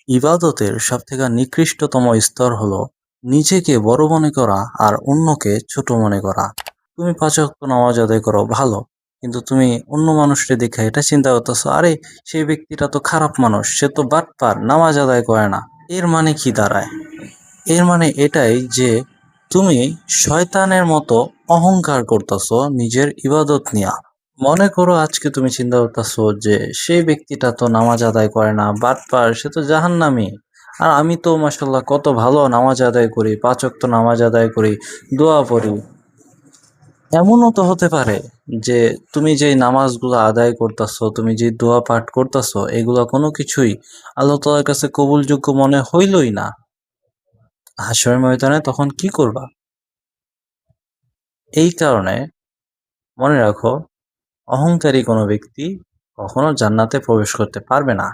ইবাদতের সবথেকে নিকৃষ্টতম স্তর হলো নিজেকে বড় মনে করা আর অন্যকে ছোট মনে করা। তুমি ৫ ওয়াক্ত নামাজ আদায় করো ভালো, কিন্তু তুমি অন্য মানুষকে দেখে এটা চিন্তা করতেছো, আরে সেই ব্যক্তিটা তো খারাপ মানুষ, সে তো বাটপার, নামাজ আদায় করে না। এর মানে কি দাঁড়ায়? এর মানে এটাই যে তুমি শয়তানের মতো অহংকার করতেছো নিজের ইবাদত নিয়া। মনে করো আজকে তুমি চিন্তা করতেছো যে সেই ব্যক্তিটা তো নামাজ আদায় করে না, বাটপার, সে তো জাহান্নামী। আর আমি তো মাশাল্লাহ কত ভালো নামাজ আদায় করি, ৫ ওয়াক্ত নামাজ আদায় করি, দোয়া পড়ি। এমনও তো হতে পারে যে তুমি যেই নামাজগুলো আদায় করতেছো, তুমি যে দোয়া পাঠ করতেছো, এগুলো কোনো কিছুই আল্লাহ তাআলার কাছে কবুলযোগ্য মনে হইলই না। হাশরের ময়দানে তখন কি করবা? এই কারণে মনে রাখো, অহংকারী কোনো ব্যক্তি কখনো জান্নাতে প্রবেশ করতে পারবে না।